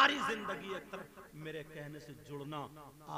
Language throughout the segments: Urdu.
ساری زندگی ایک طرف میرے کہنے سے جڑنا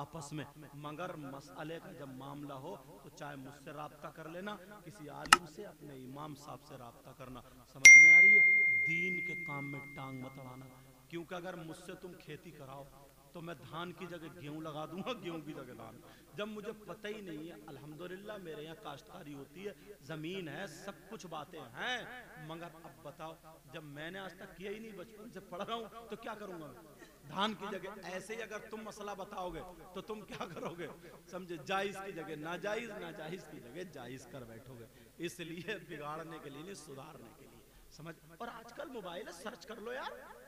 آپس میں، مگر مسئلے کا جب معاملہ ہو تو چاہے مجھ سے رابطہ کر لینا، کسی عالم سے، اپنے امام صاحب سے رابطہ کرنا. سمجھ میں آ رہی ہے؟ دین کے کام میں ٹانگ مت اڑانا، کیونکہ اگر مجھ سے تم کھیتی کراؤ تو میں دھان کی جگہ گیہوں لگا دوں گا، گیہوں کی جگہ دھان. جب مجھے پتہ ہی نہیں ہے، الحمدللہ میرے یہاں کاشتکاری ہوتی ہے، زمین ہے، سب کچھ باتیں ہیں، مگر اب بتاؤ جب میں نے آج تک کیا ہی نہیں، بچپن سے پڑھ رہا ہوں تو کیا کروں گا میں؟ دھان کی جگہ. ایسے ہی اگر تم مسئلہ بتاؤ گے تو تم کیا کرو گے؟ سمجھے، جائز کی جگہ ناجائز، ناجائز کی جگہ جائز کر بیٹھو گے. اس لیے بگاڑنے کے لیے نہیں، سدھارنے کے لیے. سمجھ. اور آج کل موبائل ہے، سرچ کر لو یار،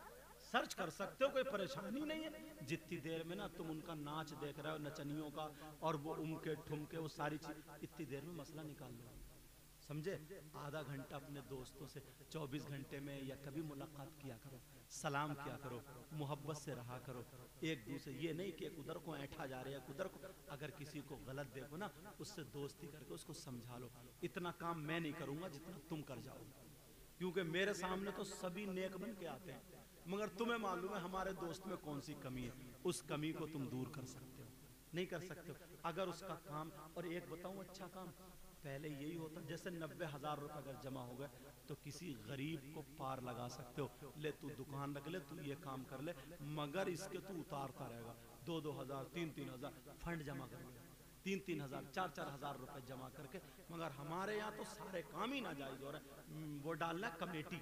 سرچ کر سکتے ہو، کوئی پریشانی نہیں ہے. جتنی دیر میں نا تم ان کا ناچ دیکھ رہے ہو، نچنیوں کا، اور وہ کے ٹھمکے، وہ ساری چیز، اتنی دیر میں مسئلہ نکال لو. سمجھے؟ آدھا گھنٹہ اپنے دوستوں سے 24 گھنٹے میں یا کبھی ملاقات کیا کرو، سلام کیا کرو، محبت سے رہا کرو ایک دوسرے. یہ نہیں کہ ادھر کو ایٹھا جا رہے ہے ادھر کو. اگر کسی کو غلط دیکھو نا، اس سے دوستی کر کے اس کو سمجھا لو. اتنا کام میں نہیں کروں گا جتنا تم کر جاؤ، کیونکہ میرے سامنے تو سبھی نیک بن کے آتے ہیں، مگر تمہیں معلوم ہے ہمارے دوست میں کون سی کمی ہے. اس کمی کو تم دور کر سکتے ہو؟ نہیں کر سکتے ہو. اگر اس کا کام، اور ایک بتاؤں اچھا کام، پہلے یہی ہوتا، جیسے 90,000 روپے اگر جمع ہو گئے تو کسی غریب کو پار لگا سکتے ہو، لے تو دکان رکھ لے، تو یہ کام کر لے، مگر اس کے تو اتارتا رہے گا. 2,000 3,000 فنڈ جمع کر لے، 3,000 4,000 روپے جمع کر کے. مگر ہمارے یہاں تو سارے کام ہی ناجائز ہو رہے ہیں. وہ ڈالنا کمیٹی.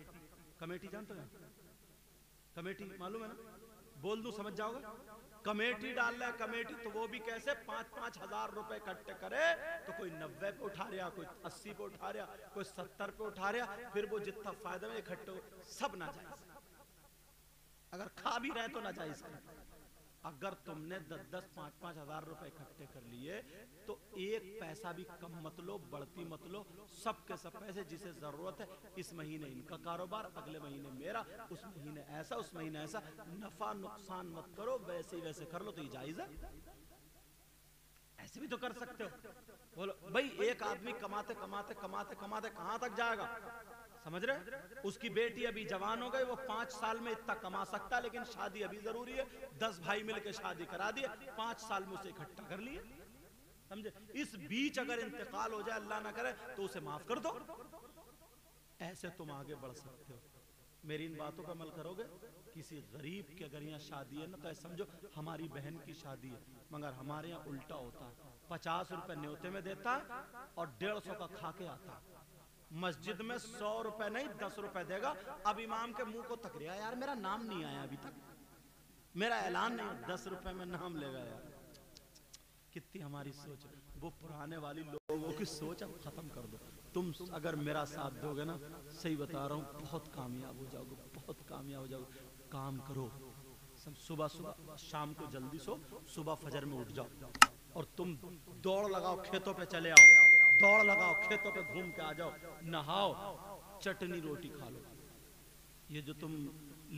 کمیٹی جانتے ہیں؟ کمیٹی معلوم ہے نا؟ بول دوں سمجھ جاؤ گے؟ کمیٹی ڈال رہا ہے. کمیٹی تو وہ بھی کیسے؟ 5,000 روپے اکٹھے کرے تو کوئی 90 پہ اٹھا رہا، کوئی 80 پہ اٹھا رہا، کوئی 70 پہ اٹھا رہا. پھر وہ جتنا فائدہ میں اکٹھے ہو، سب ناجائز. اگر کھا بھی رہے تو ناجائز کر. اگر تم نے 10 5,000 روپے اکٹھے کر لیے تو ایک پیسہ بھی کم مت لو، بڑھتی مت لو. سب کے سب پیسے جسے ضرورت ہے، اس مہینے ان کا کاروبار، اگلے مہینے میرا، اس مہینے ایسا، اس مہینے ایسا. نفع نقصان مت کرو، ویسے ہی ویسے کر لو. تو یہ جائز ہے؟ ایسے بھی تو کر سکتے ہو. بولو بھائی، ایک آدمی کماتے کماتے کماتے کماتے کہاں تک جائے گا؟ سمجھ رہے؟ اس کی بیٹی ابھی جوان ہو گئی، وہ 5 سال میں اتنا کما سکتا، لیکن شادی ابھی ضروری ہے. 10 بھائی مل کے شادی کرا دیے، 5 سال میں اسے اکٹھا کر لیے. سمجھے؟ اس بیچ اگر انتقال ہو جائے، اللہ نہ کرے، تو اسے معاف کر دو. ایسے تم آگے بڑھ سکتے ہو. میری ان باتوں پر عمل کرو گے. کسی غریب کی اگر یہاں شادی ہے نا، تو ایسا سمجھو ہماری بہن کی شادی ہے، مگر ہمارے یہاں الٹا ہوتا ہے. 50 روپے نیوتے میں دیتا ہے اور 150 کا کھا کے آتا. مسجد میں 100 روپے نہیں 10 روپے دے گا. اب امام کے منہ کو تک رہا، یار میرا نام نہیں آیا ابھی تک، میرا اعلان نہیں، 10 روپے میں نام لے گا. یار کتنی ہماری سوچ ہے. وہ پرانے والی لوگوں کی سوچ اب ختم کر دو. تم اگر میرا ساتھ دو گے نا، صحیح بتا رہا ہوں، بہت کامیاب ہو جاؤ گے، بہت کامیاب ہو جاؤ گے. کام کرو، صبح صبح، شام کو جلدی سو، صبح فجر میں اٹھ جاؤ، اور تم دوڑ لگاؤ، کھیتوں پہ چلے آؤ، دوڑ لگاؤ، کھیتوں پہ گھوم کے آ جاؤ، نہاؤ، چٹنی روٹی کھا لو. یہ جو تم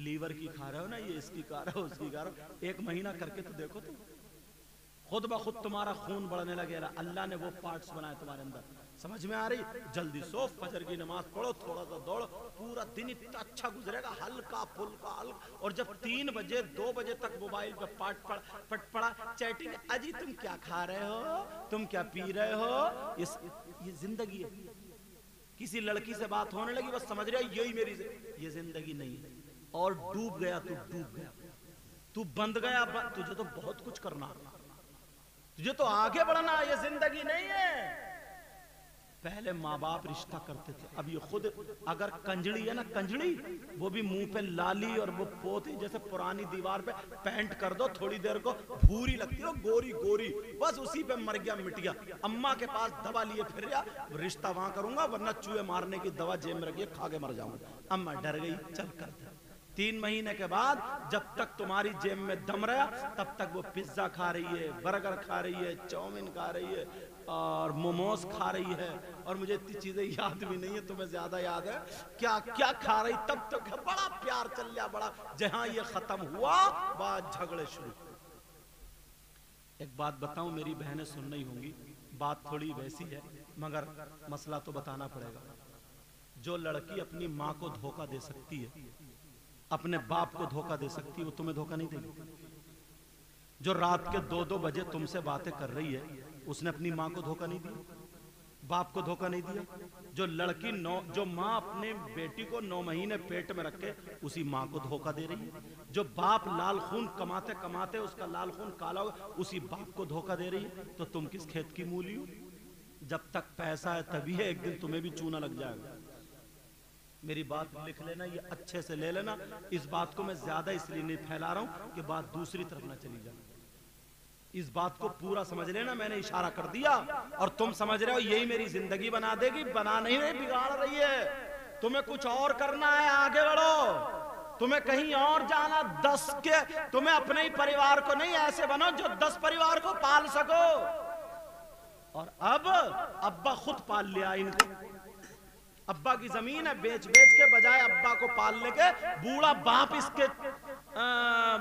لیور کی کھا رہے ہو نا، یہ اس کی کھا رہے ہو، اس کی کھا رہے ہو، 1 مہینہ کر کے تو دیکھو. تو خود بخود تمہارا خون بڑھنے لگے گا. اللہ نے وہ پارٹس بنائے تمہارے اندر. سمجھ میں آ رہی؟ جلدی سو، فجر کی نماز پڑھو، تھوڑا سا دوڑو، پورا دن اتنا اچھا گزرے گا، ہلکا پھلکا ہلکا. اور جب 3 بجے 2 بجے تک موبائل پہ پٹ پڑا چیٹنگ، اجی تم کیا کھا رہے ہو، تم کیا پی رہے ہو. یہ زندگی ہے. کسی لڑکی سے بات ہونے لگی، بس سمجھ رہے یہی میری یہ زندگی نہیں ہے. اور ڈوب گیا تو ڈوب گیا، تو بند گیا. تجھے تو بہت کچھ کرنا، تجھے تو آگے بڑھنا. یہ زندگی نہیں ہے. پہلے ماں باپ رشتہ کرتے تھے، اب یہ خود. اگر کنجڑی ہے نا، کنجڑی، وہ بھی منہ پہ لالی اور وہ پوتی جیسے پرانی دیوار پہ پینٹ کر دو، تھوڑی دیر کو بھوری لگتی ہے، گوری گوری، بس اسی پہ مر گیا مٹ گیا. اماں کے پاس دوا لیے پھر رہا، رشتہ وہاں کروں گا ورنہ چوہے مارنے کی دوا جیب میں رکھیے، کھا کے مر جاؤں گا. اماں ڈر گئی، چل کر دے. 3 مہینے کے بعد جب تک تمہاری جیب میں دم رہا، تب تک وہ پیزا کھا رہی ہے، برگر کھا رہی ہے، چاؤمین کھا رہی ہے، اور موموز کھا رہی ہے. اور مجھے اتنی چیزیں یاد بھی نہیں ہے، تمہیں زیادہ یاد ہے کیا کیا کھا رہی. تب تک بڑا پیار چل رہا، بڑا. جہاں یہ ختم ہوا، بات جھگڑے شروع. ایک بات بتاؤں، میری بہنیں سن رہی ہوں گی، بات تھوڑی ویسی ہے مگر مسئلہ تو بتانا پڑے گا. جو لڑکی اپنی ماں کو دھوکہ دے سکتی ہے، اپنے باپ کو دھوکہ دے سکتی، وہ تمہیں دھوکہ نہیں دے گی؟ جو رات کے 2-2 بجے تم سے باتیں کر رہی ہے، اس نے اپنی ماں کو دھوکہ نہیں دیا، باپ کو دھوکہ نہیں دیا؟ جو ماں اپنے بیٹی کو 9 مہینے پیٹ میں رکھے، اسی ماں کو دھوکہ دے رہی ہے۔ جو باپ لال خون کماتے کماتے اس کا لال خون کالا ہوگا، اسی باپ کو دھوکہ دے رہی ہے۔ تو تم کس کھیت کی مولی ہو؟ جب تک پیسہ ہے تبھی ہے، ایک دن تمہیں بھی چونا لگ جائے گا۔ میری بات لکھ لینا، یہ اچھے سے لے لینا۔ اس بات کو میں زیادہ اس لیے نہیں پھیلا رہا ہوں کہ بات دوسری طرف نہ چلی جائے۔ اس بات کو پورا سمجھ لینا، میں نے اشارہ کر دیا اور تم سمجھ رہے ہو یہی میری زندگی بنا دے گی۔ بنا نہیں رہی، بگاڑ رہی ہے۔ تمہیں کچھ اور کرنا ہے، آگے بڑھو، تمہیں کہیں اور جانا۔ تمہیں اپنے ہی پریوار کو نہیں، ایسے بنو جو 10 پریوار کو پال سکو۔ اور اب ابا خود پال لیا ان کو، ابا کی زمین ہے، بیچ بیچ کے بجائے ابا کو پالنے کے بوڑھا باپ اس کے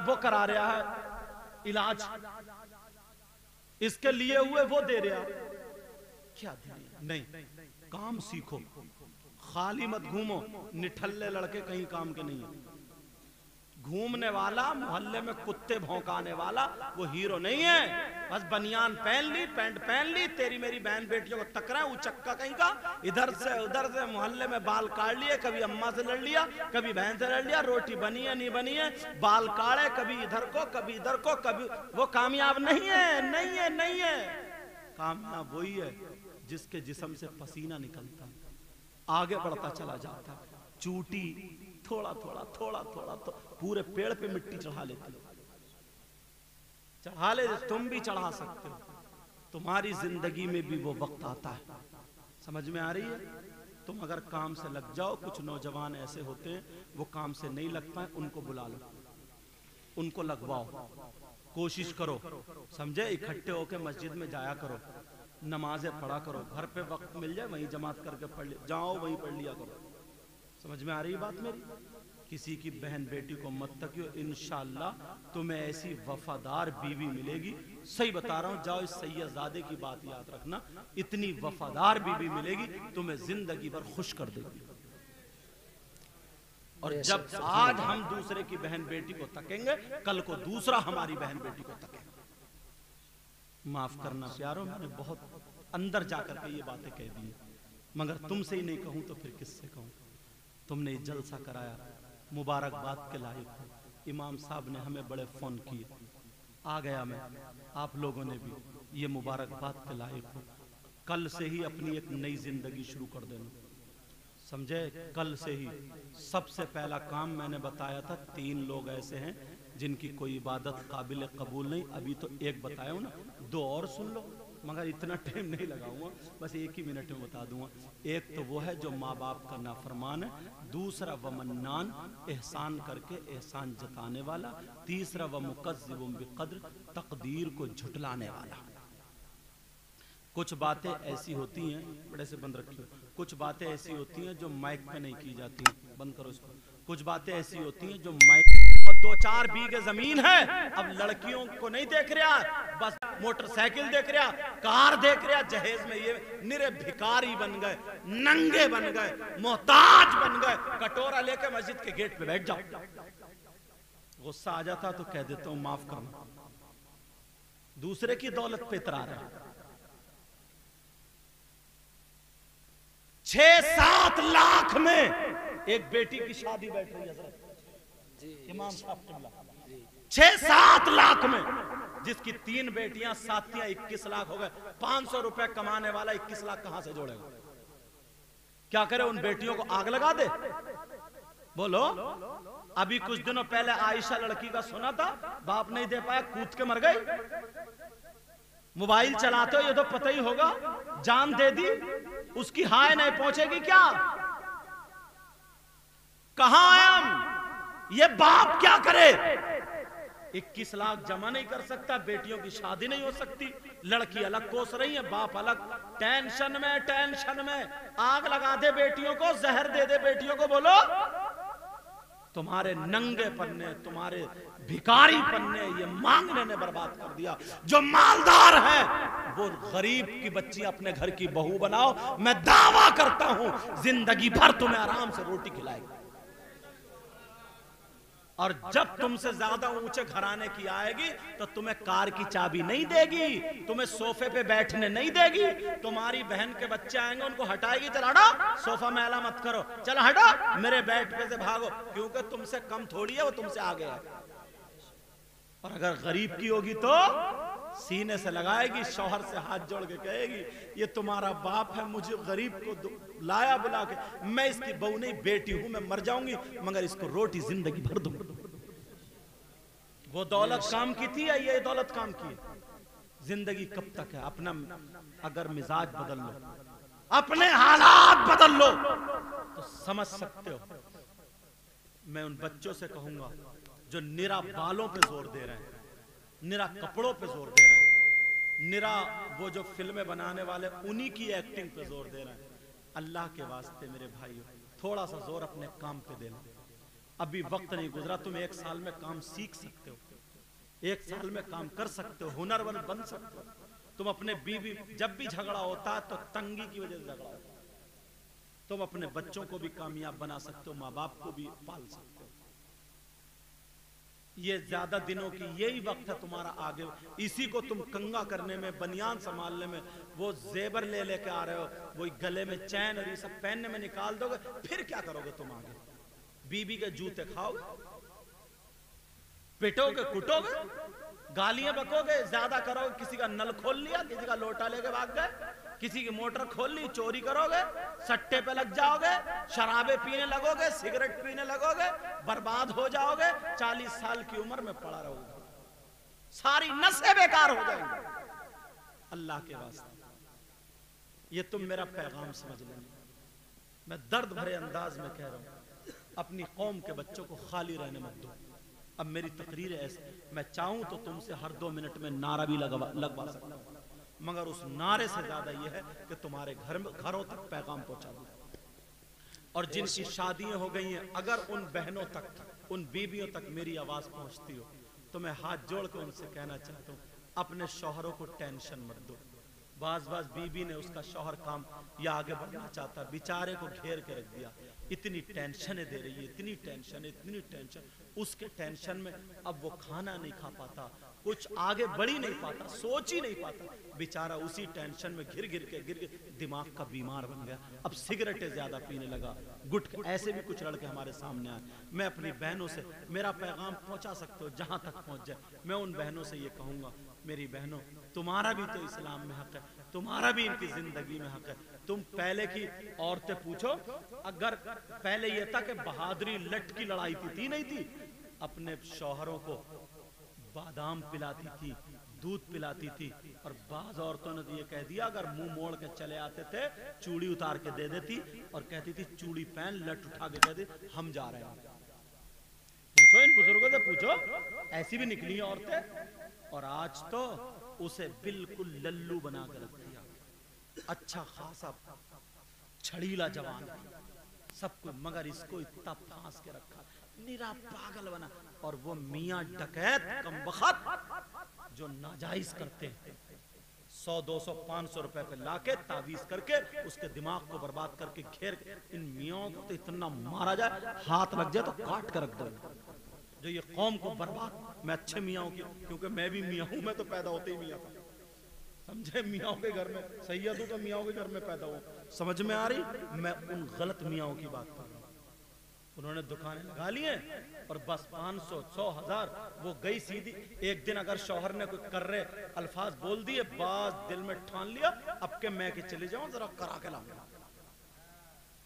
وہ کرا رہا ہے علاج، اس کے لیے ہوئے وہ دے رہا۔ کیا دے رہا؟ نہیں، کام سیکھو، خالی مت گھومو۔ نٹھلے لڑکے کہیں کام کے نہیں ہیں۔ گھومنے والا، محلے میں کتے بھونکانے والا، وہ ہیرو نہیں ہے۔ بس بنیان پہن لی، پینٹ پہن لی، تیری میری بہن بیٹیوں کو ٹکرا ہے، اچکا کہیں کا، ادھر سے محلے میں بال کاٹ لیے، کبھی اماں سے لڑ لیا، کبھی بہن سے لڑ لیا، روٹی بنی ہے نہیں بنی ہے، بال کاڑے، کبھی ادھر کو کبھی ادھر کو، کبھی وہ کامیاب نہیں ہے، نہیں ہے، نہیں ہے۔ کامیاب وہی ہے جس کے جسم سے پسینہ نکلتا، آگے بڑھتا چلا جاتا، چوٹی تھوڑا تھوڑا تھوڑا تھوڑا تو پورے پیڑ پہ مٹی چڑھا لیتی، چڑھا لے، تم بھی چڑھا سکتے ہو۔ تمہاری زندگی میں بھی وہ وقت آتا ہے، سمجھ میں آ رہی ہے؟ تم اگر کام سے لگ جاؤ، کچھ نوجوان ایسے ہوتے ہیں وہ کام سے نہیں لگ پائے، ان کو بلا لو، ان کو لگواؤ، کوشش کرو، سمجھے؟ اکٹھے ہو کے مسجد میں جایا کرو، نمازیں پڑھا کرو، گھر پہ وقت مل جائے وہیں جماعت کر کے پڑھ لیا جاؤ، وہیں پڑھ لیا کرو۔ سمجھ میں آ رہی ہے بات میری؟ کسی کی بہن بیٹی کو مت تکیو، انشاءاللہ تمہیں ایسی وفادار بیوی ملے گی۔ صحیح بتا رہا ہوں، جاؤ اس سید زادے کی بات یاد رکھنا، اتنی وفادار بیوی ملے گی تمہیں زندگی بھر خوش کر دے گی۔ اور جب آج ہم دوسرے کی بہن بیٹی کو تکیں گے، کل کو دوسرا ہماری بہن بیٹی کو تکے گا۔ معاف کرنا پیارو، میں نے بہت اندر جا کر کے یہ باتیں کہہ دی، مگر تم سے ہی نہیں کہوں تو پھر کس سے کہوں؟ تم نے جلسہ کرایا، مبارکباد کے لائق ہو۔ امام صاحب نے ہمیں بڑے فون کیے، آ گیا میں، آپ لوگوں نے بھی یہ مبارکباد کے لائق ہو۔ کل سے ہی اپنی ایک نئی زندگی شروع کر دینا، سمجھے؟ کل سے ہی سب سے پہلا کام میں نے بتایا تھا، 3 لوگ ایسے ہیں جن کی کوئی عبادت قابل قبول نہیں، ابھی تو ایک بتایا ہوں نا، 2 اور سن لو، مگر اتنا ٹائم نہیں لگاؤں گا، بس ایک ہی منٹ میں بتا دوں گا۔ ایک تو وہ ہے جو ماں باپ کا نافرمان ہے، دوسرا وہ منان، احسان کر کے احسان جتانے والا، تیسرا وہ مکذب بقدر، تقدیر کو جھٹلانے والا۔ کچھ باتیں ایسی ہوتی ہیں، بڑے سے بند رکھیے، کچھ باتیں ایسی ہوتی ہیں جو مائک پہ نہیں کی جاتی، بند کرو اس کو۔ کچھ باتیں ایسی ہوتی ہیں جو مائک، اور 2-4 بیگھے زمین ہے، اب لڑکیوں کو نہیں دیکھ رہا، بس موٹر سائیکل دیکھ رہا، کار دیکھ رہا، جہیز میں یہ نرے بھکاری بن گئے، ننگے بن گئے، محتاج بن گئے، کٹورا لے کے مسجد کے گیٹ پہ بیٹھ جاؤ۔ غصہ آ جاتا تو کہہ دیتا ہوں معاف کرنا، دوسرے کی دولت پہ اترار ہے۔ 6-7 لاکھ میں ایک بیٹی کی شادی بیٹھ رہی ہے حضرت امام صاحب قبلہ، 6-7 لاکھ میں، جس کی 3 بیٹیاں، ساتیاں، 21 لاکھ ہو گئے۔ 500 روپے کمانے والا 21 لاکھ کہاں سے جوڑے گا؟ کیا کرے؟ ان بیٹیوں کو آگ لگا دے؟ بولو۔ ابھی کچھ دنوں پہلے عائشہ لڑکی کا سنا تھا، باپ نہیں دے پایا، کود کے مر گئی۔ موبائل چلاتے ہو یہ تو پتہ ہی ہوگا، جان دے دی، اس کی ہائے نہیں پہنچے گی کیا؟ کہاں آئے ہم؟ یہ باپ کیا کرے؟ 21 لاکھ جمع نہیں کر سکتا، بیٹیوں کی شادی نہیں ہو سکتی، لڑکی الگ کوس رہی ہے، باپ الگ، ٹینشن میں آگ لگا دے بیٹیوں کو، زہر دے دے بیٹیوں کو۔ بولو، تمہارے ننگے پنے، تمہارے بھکاری پنے، یہ مانگنے نے برباد کر دیا۔ جو مالدار ہے وہ غریب کی بچی اپنے گھر کی بہو بناؤ، میں دعویٰ کرتا ہوں زندگی بھر تمہیں آرام سے روٹی کھلائے گی۔ اور جب تم سے زیادہ اونچے گھرانے کی آئے گی تو تمہیں کار کی چابی نہیں دے گی، تمہیں صوفے پہ بیٹھنے نہیں دے گی، تمہاری بہن کے بچے آئیں گے ان کو ہٹائے گی، چل ہٹا صوفہ میلا مت کرو، چل ہٹا میرے بیٹ پہ سے بھاگو، کیونکہ تم سے کم تھوڑی ہے، وہ تم سے آگے ہے۔ اور اگر غریب کی ہوگی تو سینے سے لگائے گی، شوہر سے ہاتھ جوڑ کے کہے گی یہ تمہارا باپ ہے، مجھے غریب کو لایا بلا کے، میں اس کی بہو نہیں بیٹی ہوں، میں مر جاؤں گی مگر اس کو روٹی زندگی بھر دوں۔ وہ دولت کام کی تھی یا یہ دولت کام کی ہے؟ زندگی کب تک ہے؟ اپنا اگر مزاج بدل لو، اپنے حالات بدل لو تو سمجھ سکتے ہو۔ میں ان بچوں سے کہوں گا جو نرا بالوں پہ زور دے رہے ہیں، نرا کپڑوں پہ زور دے رہے ہیں، نرا وہ جو فلمیں بنانے والے انہی کی ایکٹنگ پہ زور دے رہے ہیں، اللہ کے واسطے میرے بھائیو تھوڑا سا زور اپنے کام پہ دے لیں۔ ابھی وقت نہیں گزرا، تم 1 سال میں کام سیکھ سکتے ہو، 1 سال میں کام کر سکتے ہو، ہنر بن سکتے ہو۔ تم اپنے بیوی جب بھی جھگڑا ہوتا ہے تو تنگی کی وجہ سے جھگڑا ہوتا ہے، تم اپنے بچوں کو بھی کامیاب بنا سکتے ہو، ماں باپ کو بھی پال سکتے ہو۔ یہ زیادہ دنوں کی یہی وقت ہے تمہارا آگے، اسی کو تم کنگا کرنے میں، بنیان سنبھالنے میں، وہ زیبر لے کے آ رہے ہو، وہی گلے میں چین اور یہ سب پہننے میں نکال دو گے، پھر کیا کرو گے تم آگے؟ بیوی کے جوتے کھاؤ گے، پٹو گے، کٹو گے، گالیاں بکو گے، زیادہ کرو گے، کسی کا نل کھول لیا، کسی کا لوٹا لے کے بھاگ گئے، کسی کی موٹر کھول لی، چوری کرو گے، سٹے پہ لگ جاؤ گے، شرابیں پینے لگو گے، سگریٹ پینے لگو گے، برباد ہو جاؤ گے، 40 سال کی عمر میں پڑا رہو گے، ساری نسلیں بیکار ہو جائیں گے۔ اللہ کے واسطے یہ تم میرا پیغام سمجھ لیں، میں درد بھرے انداز میں کہہ رہا ہوں، اپنی قوم کے بچوں کو خالی رہنے مت دو۔ اب میری تقریر ایسے، میں چاہوں تو تم سے ہر 2 منٹ میں نعرہ بھی لگوا سکتا ہوں، مگر اس نعرے سے زیادہ یہ ہے کہ تمہارے گھروں تک پیغام پہنچا دوں۔ اور جن کی شادیاں ہو گئی ہیں، اگر ان بہنوں تک، ان بیویوں تک میری آواز پہنچتی ہو تو میں ہاتھ جوڑ کے ان سے کہنا چاہتا ہوں، اپنے شوہروں کو ٹینشن مت دو۔ بعض بیوی نے اس کا شوہر کام یا آگے بڑھنا چاہتا، بیچارے کو گھیر کے رکھ دیا، اتنی ٹینشنیں دے رہی ہے، اتنی ٹینشن، اس کے ٹینشن میں اب وہ کھانا نہیں کھا پاتا، کچھ آگے بڑھی نہیں پاتا، سوچ ہی نہیں پاتا، بیچارہ اسی ٹینشن میں گھر کے دماغ کا بیمار بن گیا، اب سگریٹیں زیادہ پینے لگا، گٹکے، ایسے بھی کچھ لڑکے ہمارے سامنے آئے۔ میں اپنی بہنوں سے میرا پیغام پہنچا سکتے ہو جہاں تک پہنچ جائے، میں ان بہنوں سے یہ کہوں گا، میری بہنوں تمہارا بھی تو اسلام میں حق ہے، تمہارا بھی ان کی زندگی میں حق ہے۔ تم پہلے کی عورتیں پوچھو، اگر پہلے یہ تھا کہ بہادری لٹ کی لڑائی تھی نہیں تھی، اپنے شوہروں کو بادام پلاتی تھی، دودھ پلاتی تھی، اور بعض عورتوں نے یہ کہہ دیا اگر منہ موڑ کے چلے آتے تھے چوڑی اتار کے دے دیتی اور کہتی تھی چوڑی پہن، لٹ اٹھا کے کہتی ہم جا رہے ہیں۔ پوچھو ان بزرگوں سے، پوچھو، ایسی بھی نکلی عورتیں، اور آج تو اسے بالکل للو بنا کے رکھ دیا، اچھا خاصا چھڑیلا جوان سب کو، مگر اس کو اتنا پھانس کے رکھا، نرا پاگل بنا۔ اور وہ میاں ڈکیت کمبخت جو ناجائز کرتے ہیں، 100 200 500 روپے پہ لا کے تعویذ کر کے اس کے دماغ کو برباد کر کے گھیر کے، ان میاں کو تو اتنا مارا جائے، ہاتھ لگ جائے تو کاٹ کر رکھ دو، جو یہ قوم کو برباد۔ میں اچھے میاں کی، کیونکہ میں بھی میاں ہوں، میں تو پیدا ہوتے ہی میاں تھا، سمجھے، میاں کے گھر میں سید ہوں تو میاں کے گھر میں پیدا ہوں، سمجھ میں آ رہی؟ میں ان غلط میاں کی بات کر رہا ہوں، انہوں نے دکانیں لگا لی ہیں اور بس 500 100 1000 وہ گئی سیدھی۔ ایک دن اگر شوہر نے کوئی کر رہے الفاظ بول دیے، بعض دل میں ٹھان لیا اب کہ میں کہ چلے جاؤں ذرا کرا کے لاؤں،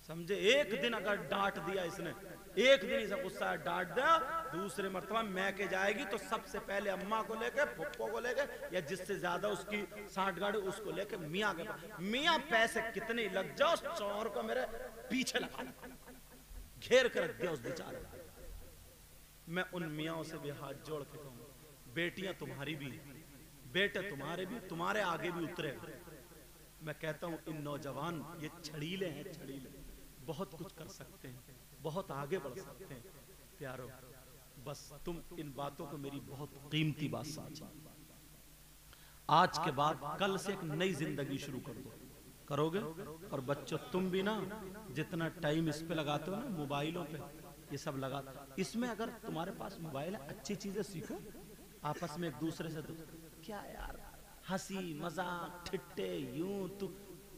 سمجھے، ایک دن اگر ڈانٹ دیا اس نے، ایک دن اسے غصہ ڈانٹ دیا، دوسرے مرتبہ میں کے جائے گی تو سب سے پہلے اماں کو لے کے، پھپھو کو لے کے، یا جس سے زیادہ اس کی سانٹھ گاڑی اس کو لے کے میاں کے پاس، میاں پیسے کتنے لگ جاؤ شوہر کو میرے پیچھے لگا گھیر کر رکھ دیا اس بیچارے۔ میں ان میاں سے بھی ہاتھ جوڑ کے کہوں، بیٹیاں تمہاری بھی، بیٹے تمہارے بھی، تمہارے آگے بھی اترے۔ میں کہتا ہوں ان نوجوان یہ چھڑیلے ہیں، چھڑیلے بہت کچھ کر سکتے ہیں، بہت آگے بڑھ سکتے ہیں۔ پیارو بس تم ان باتوں کو میری بہت قیمتی بات سمجھو، آج کے بعد کل سے ایک نئی زندگی شروع کر دو، کرو گے؟ اور بچوں تم بھی نا جتنا ٹائم اس پہ لگاتے ہو نا موبائلوں پہ، یہ سب لگا. اس میں اگر تمہارے پاس موبائل ہے اچھی چیزیں سیکھو, آپس میں ایک دوسرے سے کیا یار ہنسی مذاق ٹھٹے یوں تو.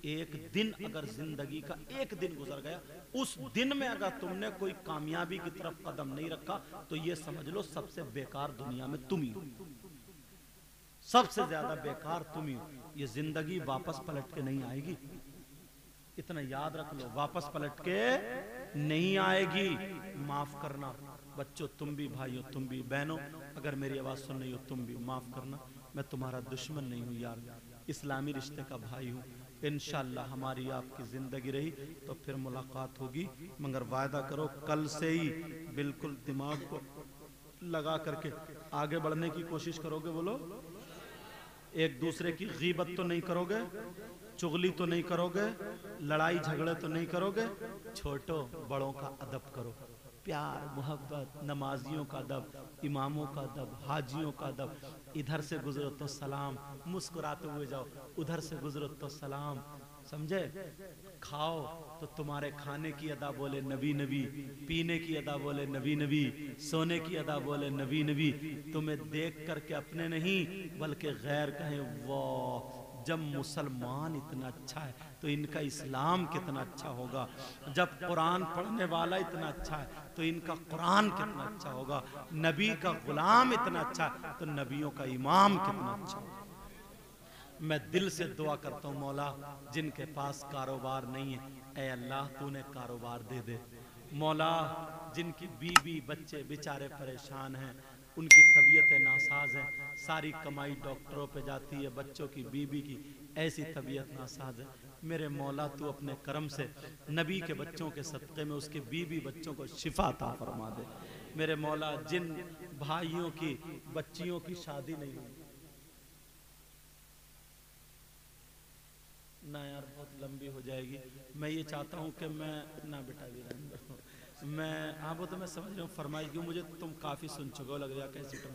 ایک دن اگر زندگی کا ایک دن گزر گیا, اس دن میں اگر تم نے کوئی کامیابی کی طرف قدم نہیں رکھا تو یہ سمجھ لو سب سے بیکار دنیا میں تم ہی ہو, سب سے زیادہ بیکار تم ہی ہو. یہ زندگی واپس پلٹ کے نہیں آئے گی, اتنا یاد رکھ لو, واپس پلٹ کے نہیں آئے گی. معاف کرنا بچوں, تم بھی بھائیوں, تم بھی بہنوں, اگر میری آواز سن رہی ہو تم بھی معاف کرنا. میں تمہارا دشمن نہیں ہوں یار, اسلامی رشتے کا بھائی ہوں. انشاءاللہ ہماری آپ کی زندگی رہی تو پھر ملاقات ہوگی, مگر وعدہ کرو کل سے ہی بالکل دماغ کو لگا کر کے آگے بڑھنے کی کوشش کرو گے. بولو, ایک دوسرے کی غیبت تو نہیں کرو گے, چغلی تو نہیں کرو گے, لڑائی جھگڑے تو نہیں کرو گے, چھوٹوں بڑوں کا ادب کرو, پیار محبت, نمازیوں کا ادب, اماموں کا ادب, حاجیوں کا ادب. ادھر سے گزرو تو سلام, مسکراتے ہوئے جاؤ, ادھر سے گزرو تو سلام, سمجھے. کھاؤ تو تمہارے کھانے کی ادا بولے نبی نبی, پینے کی ادا بولے نبی نبی, سونے کی ادا بولے نبی نبی. تمہیں دیکھ کر کے اپنے نہیں بلکہ غیر کہیں واہ جب مسلمان اتنا اچھا ہے تو ان کا اسلام کتنا اچھا ہوگا, جب قرآن پڑھنے والا اتنا اچھا ہے تو ان کا قرآن کتنا اچھا ہوگا, نبی کا غلام اتنا اچھا ہے تو نبیوں کا امام کتنا اچھا ہوگا. میں دل سے دعا کرتا ہوں مولا, جن کے پاس کاروبار نہیں ہے اے اللہ تو نے کاروبار دے دے. مولا جن کی بیوی بچے بیچارے پریشان ہیں, ان کی طبیعتیں ناساز ہیں, ساری کمائی ڈاکٹروں پہ جاتی ہے, بچوں کی بیوی کی ایسی طبیعت ناساز ہے. میرے مولا تو اپنے کرم سے نبی کے بچوں کے صدقے میں اس کے بیوی بچوں کو شفا عطا فرما دے. میرے مولا جن بھائیوں کی بچیوں کی شادی نہیں ہوئی, نہ یار بہت لمبی ہو جائے گی, میں یہ چاہتا ہوں کہ میں نہ بیٹا بھی میں ہاں وہ تو میں سمجھ رہا ہوں فرمائی کیوں, مجھے تم کافی سن چکے ہو لگ رہا کیسی تم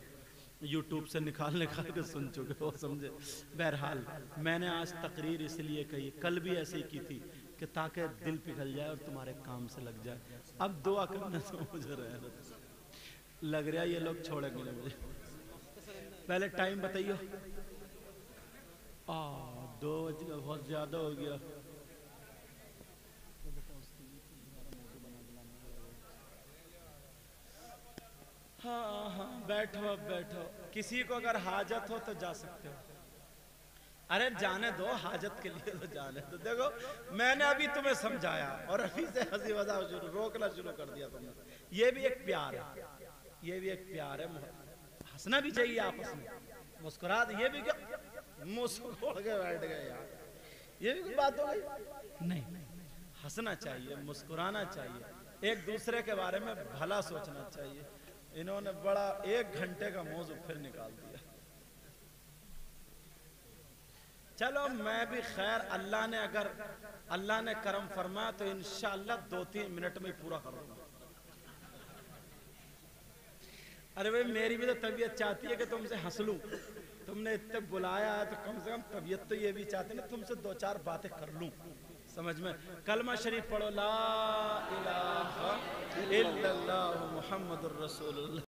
یوٹیوب سے نکال کے سن چکے ہو, سمجھے. بہرحال میں نے آج تقریر اس لیے کہی, کل بھی ایسے ہی کی تھی کہ تاکہ دل پگھل جائے اور تمہارے کام سے لگ جائے. اب دعا کرنا تو مجھے لگ رہا یہ لوگ چھوڑیں گے مجھے. پہلے ٹائم بتائیے. 2 بج گیا, بہت زیادہ ہو گیا. ہاں بیٹھو بیٹھو, کسی کو اگر حاجت ہو تو جا سکتے ہو. ارے جانے دو, حاجت کے لیے تو جانے دو. دیکھو میں نے ابھی تمہیں سمجھایا اور ابھی سے ہنسی مذاق روکنا شروع کر دیا تم نے. یہ بھی ایک پیار ہے, یہ بھی ایک پیار ہے. ہنسنا بھی چاہیے آپس میں, مسکرا دے. یہ بھی کیا منہ سکوڑ کے بیٹھ گئے یار, یہ بھی کوئی بات ہو گئی نہیں. ہنسنا چاہیے, مسکرانا چاہیے, ایک دوسرے کے بارے میں بھلا سوچنا چاہیے. انہوں نے بڑا 1 گھنٹے کا موضوع پھر نکال دیا. چلو میں بھی خیر, اللہ نے کرم فرمایا تو انشاءاللہ 2-3 منٹ میں پورا کر دوں گا. ارے بھائی میری بھی تو طبیعت چاہتی ہے کہ تم سے ہنس لوں, تم نے اتنے بلایا ہے تو کم سے کم طبیعت تو یہ بھی چاہتی ہے تم سے 2-4 باتیں کر لوں. سمجھ میں کلمہ شریف پڑھو, لا الہ الا اللہ محمد الرسول اللہ.